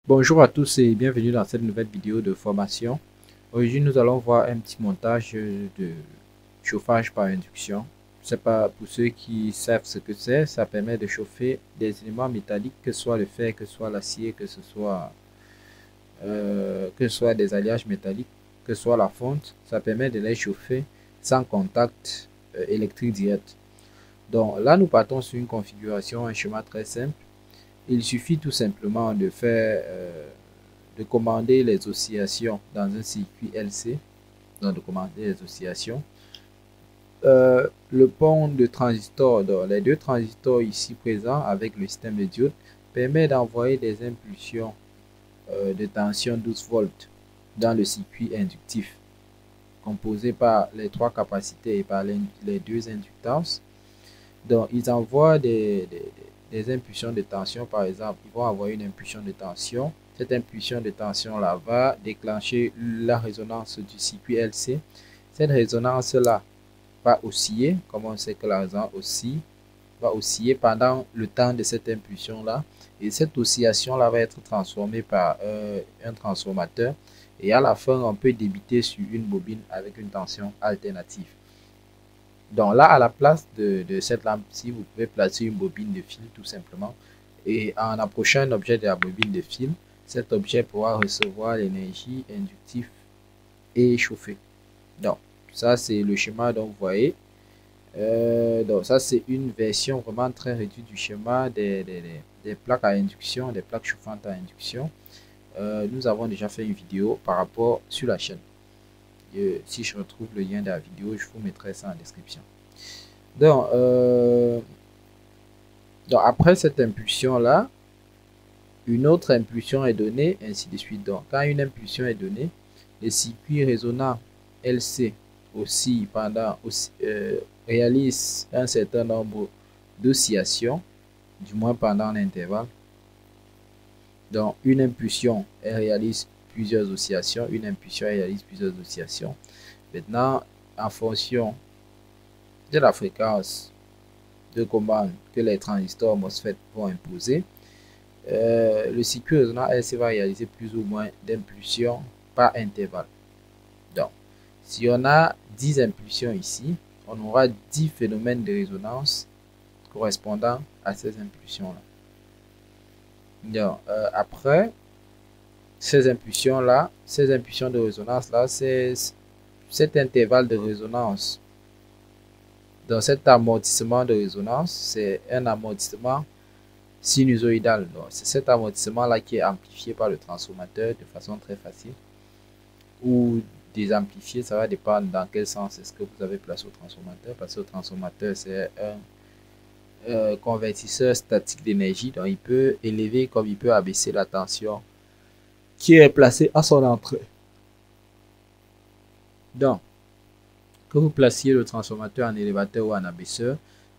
Bonjour à tous et bienvenue dans cette nouvelle vidéo de formation. Aujourd'hui, nous allons voir un petit montage de chauffage par induction. C'est pas pour ceux qui savent ce que c'est, ça permet de chauffer des éléments métalliques, que ce soit le fer, que ce soit l'acier, que ce soit des alliages métalliques, que ce soit la fonte. Ça permet de les chauffer sans contact électrique direct. Donc là, nous partons sur une configuration, un schéma très simple. Il suffit tout simplement de commander les oscillations dans un circuit LC, donc de commander les oscillations. Le pont de transistors, donc les deux transistors ici présents avec le système de diode, permet d'envoyer des impulsions de tension 12 volts dans le circuit inductif, composé par les trois capacités et par les deux inductances. Donc, ils envoient des impulsions de tension, par exemple, ils vont envoyer une impulsion de tension. Cette impulsion de tension-là va déclencher la résonance du circuit LC. Cette résonance-là va osciller, comme on sait que la résonance oscille, va osciller pendant le temps de cette impulsion-là. Et cette oscillation-là va être transformée par un transformateur. Et à la fin, on peut débiter sur une bobine avec une tension alternative. Donc là, à la place de cette lampe-ci, vous pouvez placer une bobine de fil tout simplement. Et en approchant un objet de la bobine de fil, cet objet pourra recevoir l'énergie inductive et chauffer. Donc, ça c'est le schéma dont vous voyez. Donc ça c'est une version vraiment très réduite du schéma des plaques à induction, des plaques chauffantes à induction. Nous avons déjà fait une vidéo par rapport sur la chaîne. Si je retrouve le lien de la vidéo, je vous mettrai ça en description. Donc, après cette impulsion-là, une autre impulsion est donnée, ainsi de suite. Donc, quand une impulsion est donnée, le circuit résonant LC aussi réalise un certain nombre d'oscillations, du moins pendant l'intervalle. Donc, une impulsion, elle réalise plusieurs oscillations, une impulsion réalise plusieurs oscillations. Maintenant, en fonction de la fréquence de commande que les transistors MOSFET vont imposer, le circuit résonant LC va réaliser plus ou moins d'impulsions par intervalle. Donc, si on a 10 impulsions ici, on aura 10 phénomènes de résonance correspondant à ces impulsions-là. Donc, après, ces impulsions-là, ces impulsions de résonance-là, c'est cet intervalle de résonance. Donc, cet amortissement de résonance, c'est un amortissement sinusoïdal. C'est cet amortissement-là qui est amplifié par le transformateur de façon très facile. Ou désamplifié, ça va dépendre dans quel sens est-ce que vous avez placé au transformateur. Parce que le transformateur, c'est un convertisseur statique d'énergie. Donc, il peut élever comme il peut abaisser la tension qui est placée à son entrée. Donc, que vous placiez le transformateur en élévateur ou en abaisseur,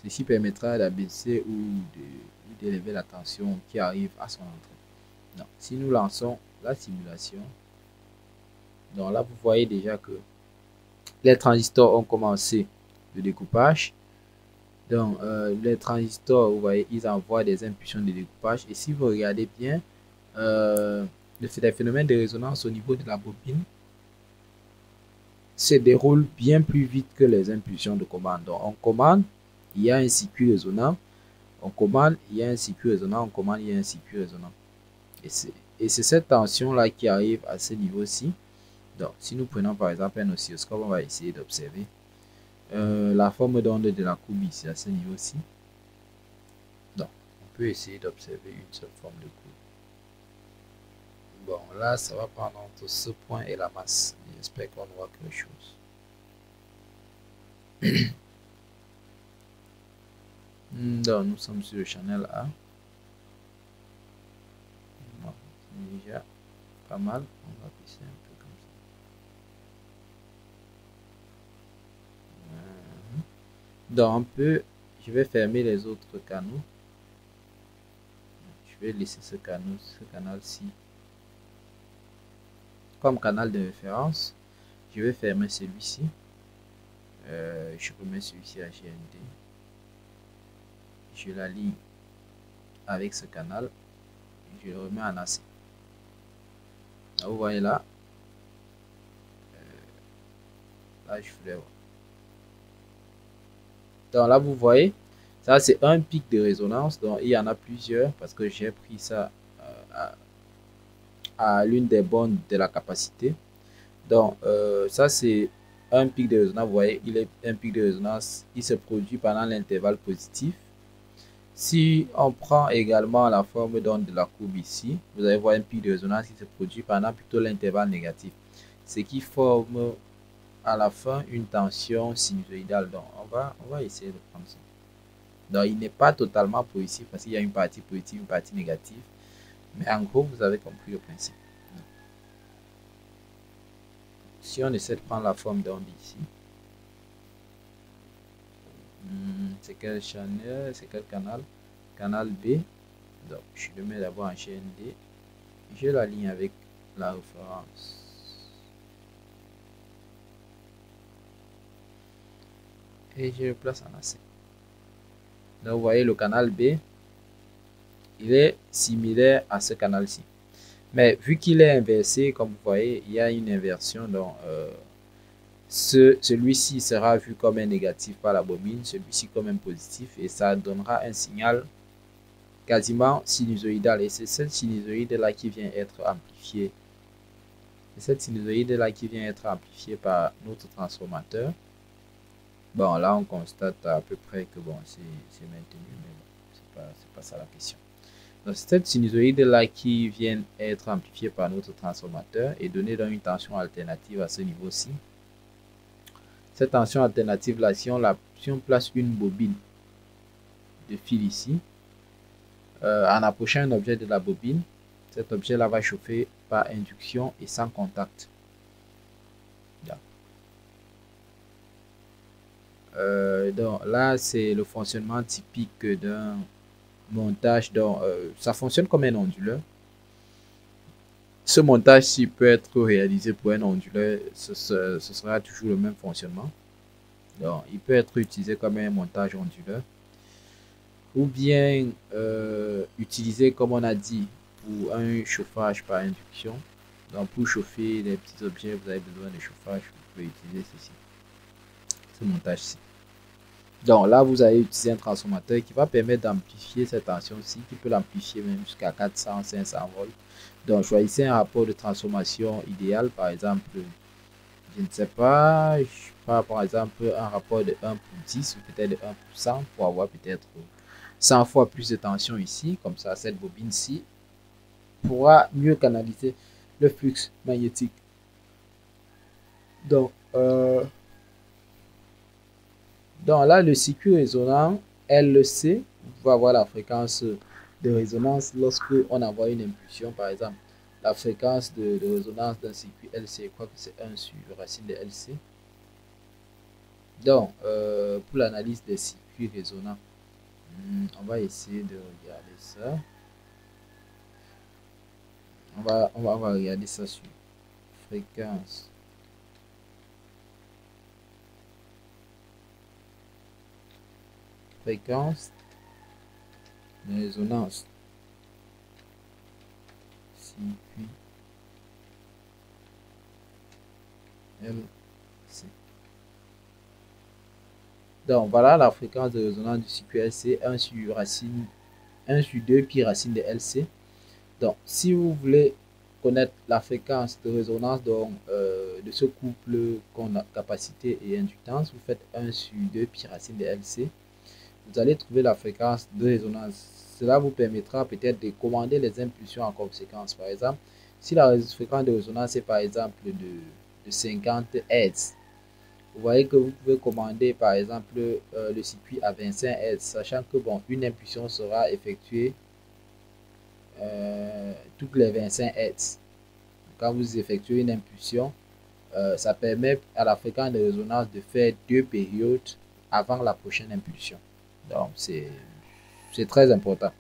ceci permettra d'abaisser ou d'élever la tension qui arrive à son entrée. Donc, si nous lançons la simulation, donc là, vous voyez déjà que les transistors ont commencé le découpage. Donc, les transistors, vous voyez, ils envoient des impulsions de découpage. Et si vous regardez bien, les phénomènes de résonance au niveau de la bobine se déroulent bien plus vite que les impulsions de commande. Donc, on commande, il y a un circuit résonant. On commande, il y a un circuit résonant. On commande, il y a un circuit résonant. Et c'est cette tension-là qui arrive à ce niveau-ci. Donc, si nous prenons par exemple un oscilloscope, on va essayer d'observer la forme d'onde de la courbe ici à ce niveau-ci. Donc, on peut essayer d'observer une seule forme de courbe. Bon, là, ça va prendre entre ce point et la masse. J'espère qu'on voit quelque chose. Donc, nous sommes sur le channel A. Bon, c'est déjà pas mal. On va baisser un peu comme ça. Donc, je vais fermer les autres canaux. Je vais laisser ce canal-ci comme canal de référence. Je vais fermer celui-ci. Je remets celui-ci à GND. Je l'aligne avec ce canal. Je le remets en AC. Vous voyez là, je voulais voir. Donc là, vous voyez, ça c'est un pic de résonance. Donc il y en a plusieurs parce que j'ai pris ça à l'une des bornes de la capacité. Donc ça c'est un pic de résonance. Vous voyez, il est un pic de résonance. Il se produit pendant l'intervalle positif. Si on prend également la forme d'onde de la courbe ici, vous allez voir un pic de résonance qui se produit pendant plutôt l'intervalle négatif, ce qui forme à la fin une tension sinusoïdale. Donc on va essayer de prendre ça. Donc il n'est pas totalement positif parce qu'il y a une partie positive, une partie négative. Mais en gros, vous avez compris le principe. Si on essaie de prendre la forme d'onde ici, c'est quel channel, c'est quel canal? Canal B. Donc je le mets d'abord en chaîne D. Je la ligne avec la référence. Et je le place en AC. Donc vous voyez le canal B, il est similaire à ce canal-ci. Mais vu qu'il est inversé, comme vous voyez, il y a une inversion. Donc celui-ci sera vu comme un négatif par la bobine, celui-ci comme un positif, et ça donnera un signal quasiment sinusoïdal. Et c'est cette sinusoïde là qui vient être amplifiée. C'est cette sinusoïde là qui vient être amplifiée par notre transformateur. Bon, là on constate à peu près que bon, c'est maintenu, mais bon, c'est pas ça la question. Donc cette sinusoïde là qui vient être amplifiée par notre transformateur et donner dans une tension alternative à ce niveau-ci. Cette tension alternative là, si on place une bobine de fil ici, en approchant un objet de la bobine, cet objet là va chauffer par induction et sans contact. Donc là c'est le fonctionnement typique d'un montage. Donc ça fonctionne comme un onduleur. Ce montage-ci peut être réalisé pour un onduleur, ce sera toujours le même fonctionnement. Donc il peut être utilisé comme un montage onduleur ou bien utilisé comme on a dit pour un chauffage par induction. Donc pour chauffer des petits objets, vous avez besoin de chauffage, vous pouvez utiliser ceci, ce montage-ci. Donc là, vous allez utiliser un transformateur qui va permettre d'amplifier cette tension-ci, qui peut l'amplifier même jusqu'à 400, 500 volts. Donc choisissez un rapport de transformation idéal, par exemple, je ne sais pas, par exemple un rapport de 1 pour 10 ou peut-être de 1 pour 100 pour avoir peut-être 100 fois plus de tension ici. Comme ça, cette bobine-ci pourra mieux canaliser le flux magnétique. Donc là, le circuit résonant LC va avoir la fréquence de résonance lorsque on envoie une impulsion. Par exemple, la fréquence de résonance d'un circuit LC, je crois que c'est 1 sur racine de LC. Donc, pour l'analyse des circuits résonants, on va essayer de regarder ça. On va regarder ça sur fréquence. Fréquence de résonance. Circuit LC. Donc voilà la fréquence de résonance du circuit LC, 1 sur 2 pi racine de LC. Donc si vous voulez connaître la fréquence de résonance de ce couple qu'on a capacité et inductance, vous faites 1 sur 2 pi racine de LC. Vous allez trouver la fréquence de résonance. Cela vous permettra peut-être de commander les impulsions en conséquence. Par exemple, si la fréquence de résonance est par exemple de 50 Hz, vous voyez que vous pouvez commander par exemple le circuit à 25 Hz, sachant que bon, une impulsion sera effectuée toutes les 25 Hz. Quand vous effectuez une impulsion, ça permet à la fréquence de résonance de faire 2 périodes avant la prochaine impulsion. Donc c'est très important.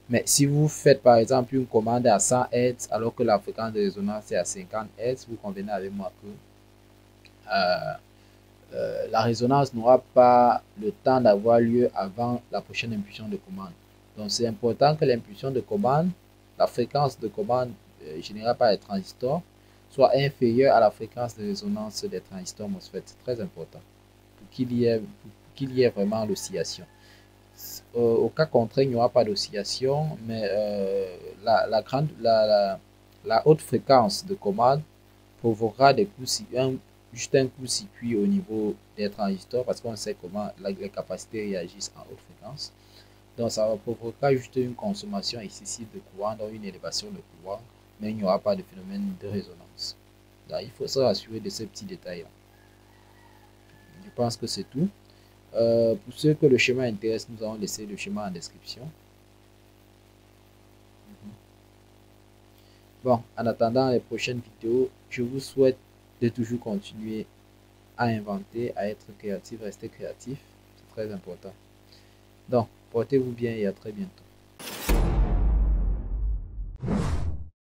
Mais si vous faites par exemple une commande à 100 Hz alors que la fréquence de résonance est à 50 Hz, vous convenez avec moi que la résonance n'aura pas le temps d'avoir lieu avant la prochaine impulsion de commande. Donc c'est important que l'impulsion de commande, la fréquence de commande générera par les transistors soit inférieur à la fréquence de résonance des transistors MOSFET. C'est très important pour qu'il y ait vraiment l'oscillation. Au cas contraire, il n'y aura pas d'oscillation, mais la haute fréquence de commande provoquera juste un court-circuit au niveau des transistors parce qu'on sait comment les capacités réagissent en haute fréquence. Donc ça provoquera juste une consommation excessive de courant, donc une élévation de courant, mais il n'y aura pas de phénomène de résonance. Donc il faut se rassurer de ces petits détails-là. Je pense que c'est tout. Pour ceux que le schéma intéresse, nous allons laisser le schéma en description. Bon, en attendant les prochaines vidéos, je vous souhaite de toujours continuer à inventer, à être créatif, rester créatif. C'est très important. Donc, portez-vous bien et à très bientôt.